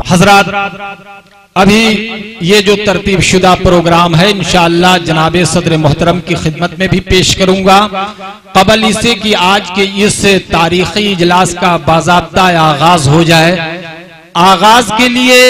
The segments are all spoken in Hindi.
हजरात, अभी ये जो तरतीब शुदा प्रोग्राम है इंशाअल्लाह जनाब सदर मोहतरम की खिदमत में भी पेश करूंगा। कबल इसे कि आज के इस तारीखी इजलास का बाज़ाब्ता आगाज हो जाए। आगाज के लिए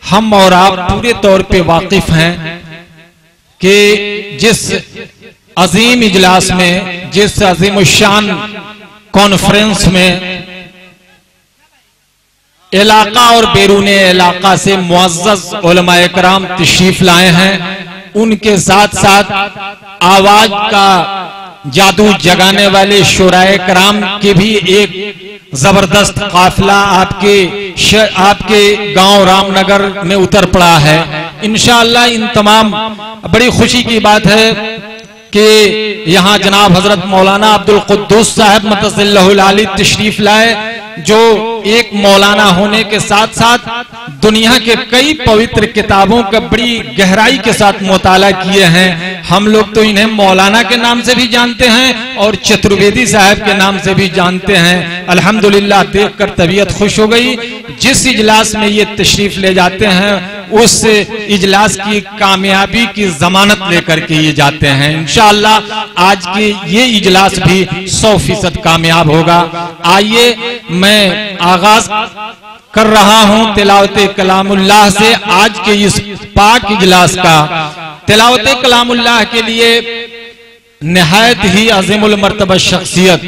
हम और आप पूरे तौर पे वाकिफ हैं कि जिस अजीम इजलास में, जिस अजीम शान कॉन्फ्रेंस में इलाका और बैरूने इलाका से मुअज़्ज़ज़ उलमाए कराम तशरीफ लाए हैं, उनके साथ साथ आवाज का जादू जगाने वाले शुराए कराम के भी एक जबरदस्त काफिला आपके गांव रामनगर में उतर पड़ा है। इंशाअल्लाह इन तमाम, बड़ी खुशी की बात है कि यहाँ जनाब हजरत मौलाना अब्दुल कुद्दूस साहब मतज़िल्लहुल आली तशरीफ लाए, जो एक मौलाना होने के साथ साथ दुनिया के कई पवित्र किताबों का बड़ी गहराई के साथ मुताला किए हैं। हम लोग तो इन्हें मौलाना के नाम से भी जानते हैं और चतुर्वेदी साहब के नाम से भी जानते हैं। अल्हम्दुलिल्लाह, देखकर तबीयत खुश हो गई। जिस इजलास में ये तशरीफ ले जाते हैं उस इजलास की कामयाबी की जमानत लेकर के ये जाते हैं। इंशाअल्लाह आज के ये इजलास भी 100% कामयाब होगा। आइए मैं आगाज कर रहा हूं तिलावत कलामुल्लाह से। आज के इस पाक इजलास का तिलावत कलामुल्लाह के लिए निहायत ही अज़ीमुल मर्तबा शख्सियत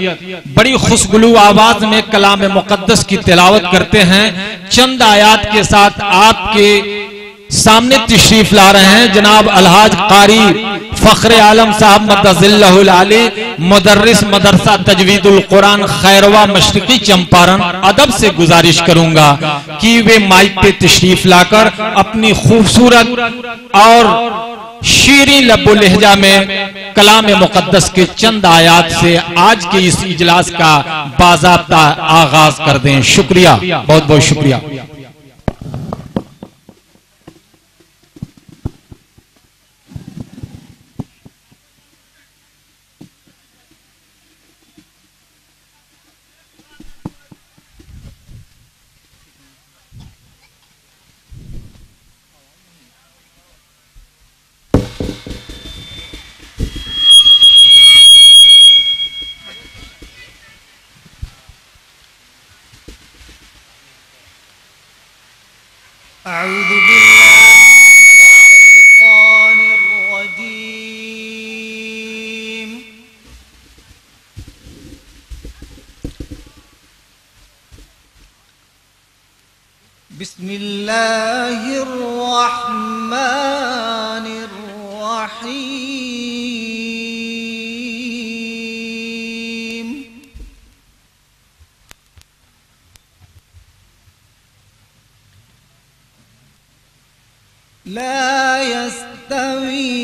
बड़ी खुशगुलू आवाज में कलाम मुक़द्दस की तिलावत करते हैं। चंद आयात के साथ आपके सामने तशरीफ ला रहे हैं जनाब अलहाज कारी फख्र आलम साहब मतज़िल्लहुल आली, मुदर्रिस मदरसा तजवीदुल कुरान खैरवा मशरिकी चंपारण। अदब से गुजारिश करूंगा कि वे माइक पे तशरीफ लाकर अपनी खूबसूरत और शीरी लब्बो लहजा में कलाम मुक़द्दस के चंद आयात से आज के इस इजलास का बाज़ाब्ता आगाज कर दें। शुक्रिया, बहुत बहुत शुक्रिया। अऊज़ु बिल्लाहि मिनश शैतानिर रजीम। बिस्मिल्लाहिर रहमानिर रहीम। ला यस्तवी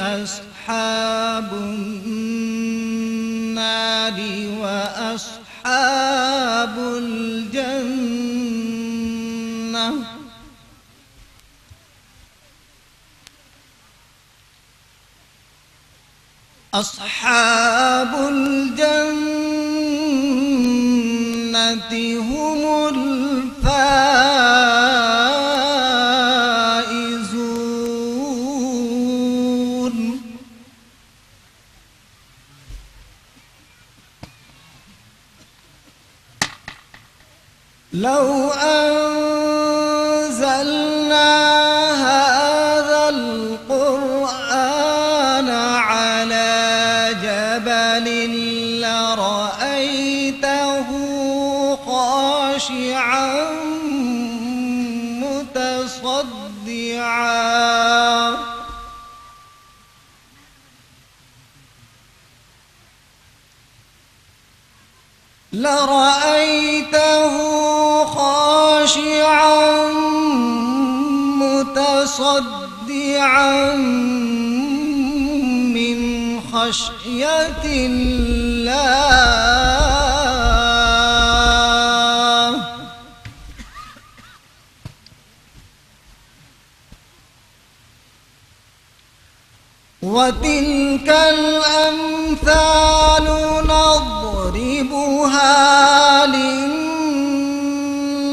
अस्हाबुन नारी व अस्हाबुल जन्नह। अस्हाबुल जन्नति हुमुल फाइज़ून। लौ अंज़लना हाज़ल क़ुरआन अला जबलिन लरअयतहु ख़ाशिअन मुतसद्दिअन। लरअयतहु ख़ाशिअन मुतसद्दिअन मिन खश्यतिल्लाह। वतिल्कल अम्सालु नज़रिबुहा लिन्नास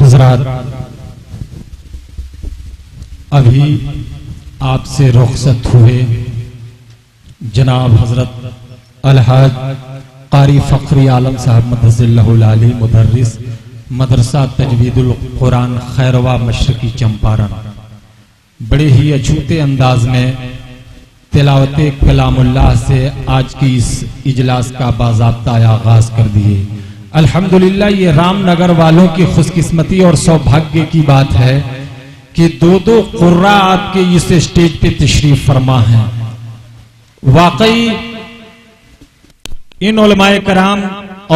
हजरात, अभी आपसे रुखसत हुए जनाब हजरत अलहाज कारी फखरी आलम साहब मदजिल्लहुल आली मुदर्रिस मदरसा तजवीदुल कुरान खैरवा मशरकी चंपारण बड़े ही अछूते अंदाज में तिलावत कलामुल्लाह से आज की इस इजलास का बाज़ाब्ता आगाज कर दिए। अल्हम्दुलिल्लाह, ये रामनगर वालों की खुशकिस्मती और सौभाग्य की बात है कि दो कुर्रा आपके इस स्टेज पे तशरीफ फरमा हैं। वाकई इन उलमाए कराम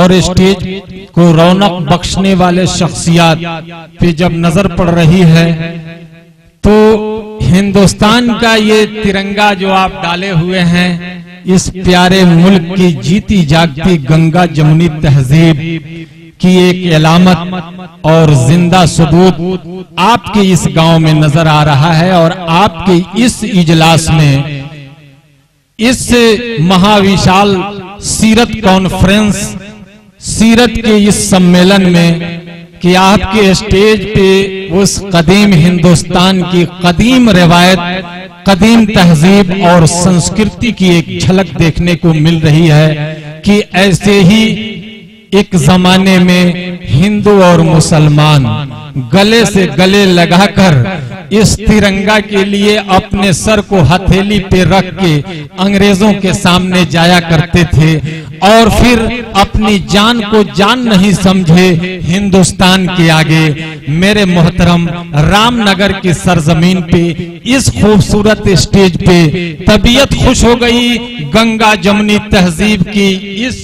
और स्टेज को रौनक बख्शने वाले शख्सियात पे जब नजर पड़ रही है तो हिंदुस्तान का ये तिरंगा जो आप डाले हुए हैं, इस प्यारे मुल्क की जीती जागती गंगा जमुनी तहजीब की एक अलामत और जिंदा सबूत आपके इस गांव में नजर आ रहा है। और आपके इस इजलास में, इस महाविशाल सीरत कॉन्फ्रेंस, सीरत के इस सम्मेलन में कि आपके स्टेज पे उस कदीम हिंदुस्तान की कदीम रिवायत, कदीम तहजीब और संस्कृति की एक झलक देखने को मिल रही है कि ऐसे ही एक जमाने में हिंदू और मुसलमान गले से गले लगाकर इस तिरंगा के लिए अपने सर को हथेली पे रख के अंग्रेजों के सामने जाया करते थे और फिर अपनी जान को जान नहीं समझे हिंदुस्तान के आगे। मेरे मोहतरम, रामनगर की सरजमीन पे इस खूबसूरत स्टेज पे तबीयत खुश हो गई गंगा जमुनी तहजीब की इस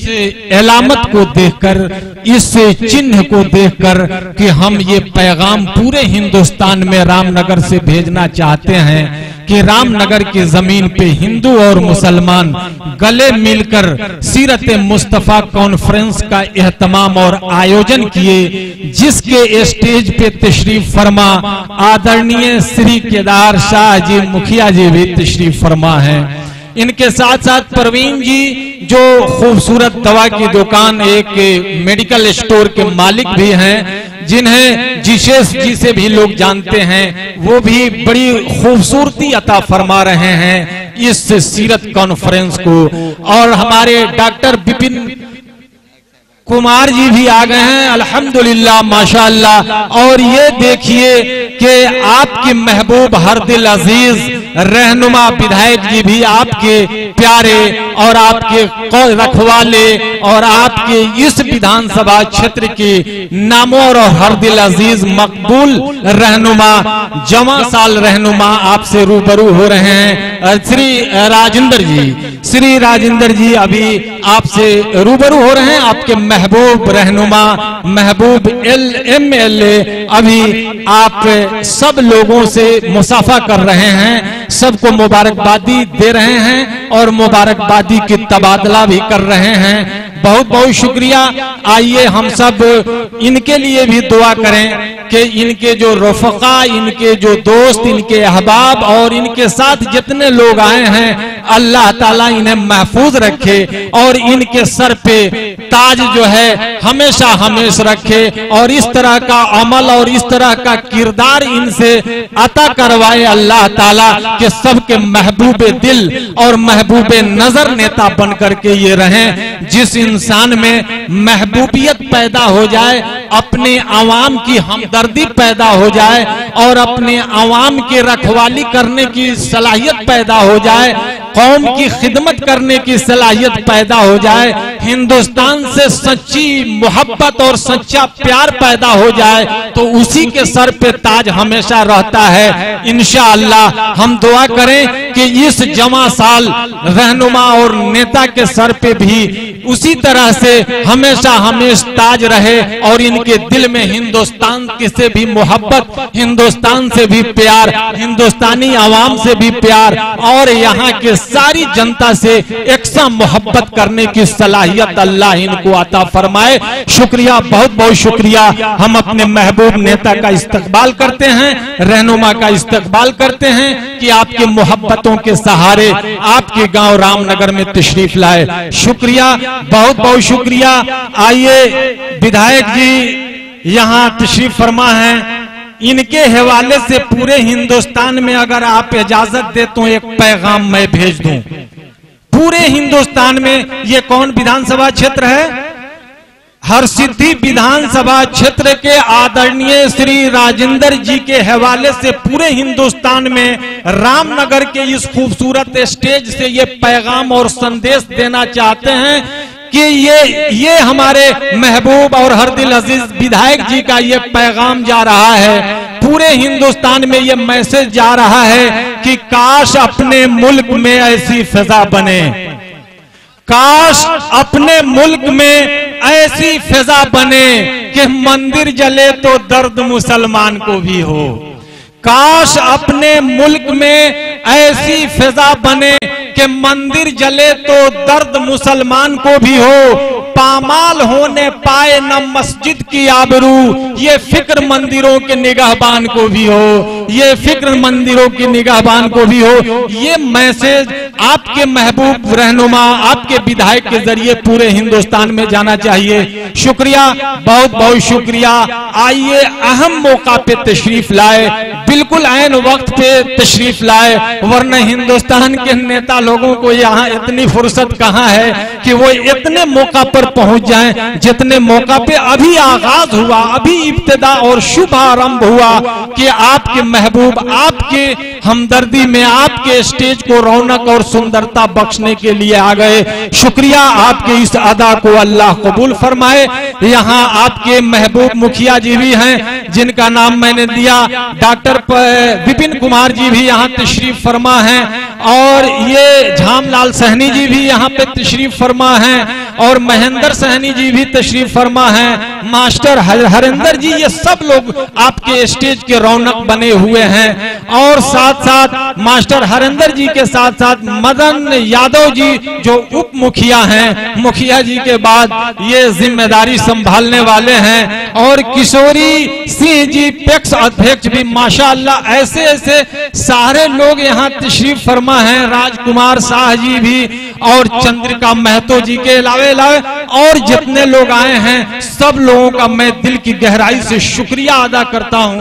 एलामत को देखकर, इस चिन्ह को देखकर कि हम ये पैगाम पूरे हिंदुस्तान में रामनगर से भेजना चाहते हैं कि रामनगर की जमीन पे हिंदू और मुसलमान गले मिलकर सीरत मुस्तफा कॉन्फ्रेंस का एहतमाम और आयोजन किए, जिसके स्टेज पे तशरीफ फरमा आदरणीय श्री केदार शाह जी मुखिया जी भी तशरीफ फरमा है। इनके साथ साथ परवीन जी जो खूबसूरत दवा की दुकान, एक मेडिकल स्टोर के मालिक भी हैं, जिन्हें जिशेष जी से भी लोग जानते हैं, वो भी बड़ी खूबसूरती अता फरमा रहे हैं इस सीरत कॉन्फ्रेंस को। और हमारे डॉक्टर विपिन कुमार जी भी आ गए हैं, अल्हम्दुलिल्लाह माशाअल्लाह। और ये देखिए कि आपके महबूब हरदिल अजीज रहनुमा विधायक जी भी आपके प्यारे और आपके रखवाले और आपके इस विधानसभा क्षेत्र के नामवर और हरदिल अजीज मकबूल रहनुमा, जमा साल रहनुमा आपसे रूबरू हो रहे हैं। श्री राजेंद्र जी अभी आपसे रूबरू हो रहे हैं। आपके महबूब रहनुमा, महबूब MLA अभी आप सब लोगों से मुसाफा कर रहे हैं, सबको मुबारकबादी दे रहे हैं और मुबारकबादी की तबादला भी कर रहे हैं। बहुत बहुत शुक्रिया। आइए हम सब इनके लिए भी दुआ करें कि इनके जो रफ़क़ा, इनके जो दोस्त, इनके अहबाब और इनके साथ जितने लोग आए हैं, अल्लाह ताला इन्हें महफूज रखे और इनके सर पे ताज जो है हमेशा हमेशा रखे और इस तरह का अमल और इस तरह का किरदार इनसे अता करवाए अल्लाह ताला कि सबके महबूबे दिल और महबूबे नजर नेता बन करके ये रहें। जिस इंसान में महबूबियत पैदा हो जाए, अपने आवाम की हमदर्दी पैदा हो जाए और अपने आवाम की रखवाली करने की सलाहियत पैदा हो जाए, कौम की खिदमत करने की सलाहियत पैदा हो जाए, हिंदुस्तान से सच्ची मोहब्बत और सच्चा प्यार पैदा हो जाए, तो उसी के सर पे ताज हमेशा रहता है। इंशाअल्लाह हम दुआ करें कि इस जमा साल रहनुमा और नेता के सर पे भी उसी तरह से हमेशा हमेशा ताज रहे और इनके दिल में हिंदुस्तान से भी मोहब्बत, हिंदुस्तान से भी प्यार, हिंदुस्तानी आवाम से भी प्यार और यहाँ के सारी जनता से एकसा मोहब्बत करने की सलाहियत अल्लाह इनको अता फरमाए। शुक्रिया, बहुत बहुत शुक्रिया। हम अपने महबूब नेता का इस्तकबाल करते हैं, रहनुमा का इस्तकबाल करते हैं कि आपके मोहब्बतों के सहारे आपके गांव रामनगर में तशरीफ लाए। शुक्रिया, बहुत बहुत शुक्रिया। आइए विधायक जी यहाँ तशरीफ फरमा है, इनके हवाले से पूरे हिंदुस्तान में अगर आप इजाजत दे तो एक पैगाम मैं भेज दूं पूरे हिंदुस्तान में। ये कौन विधानसभा क्षेत्र है? हरसिद्धि विधानसभा क्षेत्र के आदरणीय श्री राजेंद्र जी के हवाले से पूरे हिंदुस्तान में रामनगर के इस खूबसूरत स्टेज से ये पैगाम और संदेश देना चाहते हैं कि ये हमारे महबूब और हरदिल अजीज विधायक जी का ये पैगाम जा रहा है, पूरे हिंदुस्तान में ये मैसेज जा रहा है कि काश अपने मुल्क में ऐसी फिजा बने, काश अपने मुल्क में ऐसी फिजा बने कि मंदिर जले तो दर्द मुसलमान को भी हो, काश अपने मुल्क में ऐसी फिजा बने कि मंदिर जले तो दर्द मुसलमान को भी हो, पामाल होने पाए न मस्जिद की आबरू, ये फिक्र मंदिरों के निगाहबान को भी हो, ये फिक्र मंदिरों की निगाहबान को भी हो। ये मैसेज आपके महबूब रहनुमा, आपके विधायक के जरिए पूरे हिंदुस्तान में जाना चाहिए। शुक्रिया, बहुत बहुत शुक्रिया। आइए, अहम मौका पे तशरीफ लाए, बिल्कुल ऐन वक्त पे तशरीफ लाए, वरना हिंदुस्तान के नेता लोगों को यहाँ इतनी फुर्सत कहाँ है कि वो इतने मौका पर पहुंच जाएं, जितने मौका पे अभी आगाज हुआ, अभी इब्तिदा और शुभ आरंभ हुआ कि आपके महबूब आपके हमदर्दी में आपके स्टेज को रौनक और सुंदरता बख्शने के लिए आ गए। शुक्रिया, आपके इस अदा को अल्लाह कबूल फरमाए। यहाँ आपके महबूब मुखिया जी भी हैं, जिनका नाम मैंने दिया, डॉक्टर विपिन कुमार जी भी यहाँ तशरीफ फरमा हैं, और ये झामलाल सहनी जी भी यहाँ पे तशरीफ फरमा हैं, और महेंद्र सहनी जी भी तशरीफ फरमा हैं, मास्टर हरिंदर जी, ये सब लोग आपके स्टेज के रौनक बने हुए हैं। और साथ साथ मास्टर हरिंदर जी के साथ साथ मदन यादव जी जो उप मुखिया हैं, मुखिया जी के बाद ये जिम्मेदारी संभालने वाले हैं, और किशोरी सिंह जी पैक्स अध्यक्ष भी माशाअल्लाह, ऐसे ऐसे सारे लोग यहाँ तशरीफ फरमा हैं, राजकुमार शाह जी भी, और चंद्रिका महतो जी के अलावे और जितने लोग आए हैं, सब लोगों का मैं दिल की गहराई से शुक्रिया अदा करता हूं।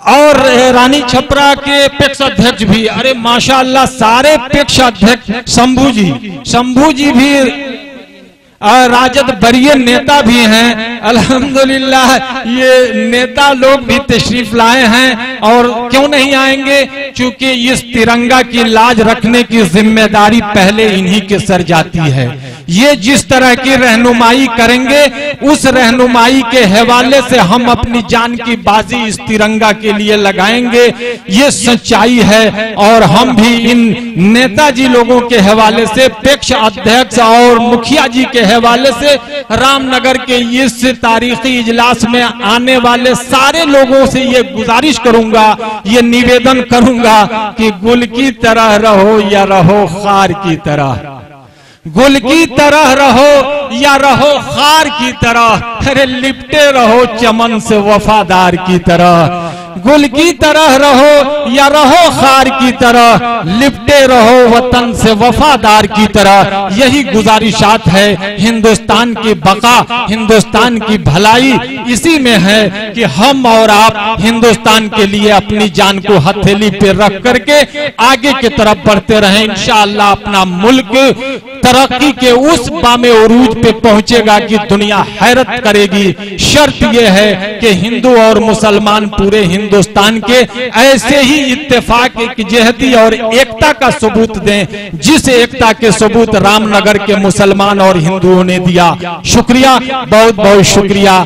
और रानी छपरा के पैक्स अध्यक्ष भी, अरे माशाअल्लाह सारे पैक्स अध्यक्ष, शंभू जी भी राजद वरीय नेता भी हैं, अल्हम्दुलिल्लाह ये नेता लोग भी तशरीफ लाए हैं, और क्यों नहीं आएंगे, क्योंकि इस तिरंगा की लाज रखने की जिम्मेदारी पहले इन्हीं के सर जाती है। ये जिस तरह की रहनुमाई करेंगे, उस रहनुमाई के हवाले से हम अपनी जान की बाजी इस तिरंगा के लिए लगाएंगे, ये सच्चाई है। और हम भी इन नेताजी लोगों के हवाले से, पैक्स अध्यक्ष और मुखिया जी के हवाले से, रामनगर के इस तारीखी इजलास में आने वाले सारे लोगों से ये गुजारिश करूंगा, ये निवेदन करूंगा कि गुल की तरह रहो या रहो खार की तरह, गुल की तरह रहो या रहो खार की तरह, अरे लिपटे रहो चमन से वफादार की तरह, गुल की तरह रहो या रहो खार की तरह, लिपटे रहो वतन से वफादार की तरह। यही गुजारिशात है। हिंदुस्तान की बका, हिंदुस्तान की भलाई इसी में है कि हम और आप हिंदुस्तान के लिए अपनी जान को हथेली पे रख करके आगे की तरफ बढ़ते रहें। इंशाअल्लाह अपना मुल्क तरक्की के उस बामे उरूज पे पहुंचेगा कि दुनिया हैरत करेगी। शर्त यह है कि हिंदू और मुसलमान पूरे हिंदुस्तान के ऐसे ही इत्तेफाक, एकजहती और एकता का सबूत दें, जिस एकता के सबूत रामनगर के मुसलमान और हिंदुओं ने दिया। शुक्रिया, बहुत बहुत शुक्रिया।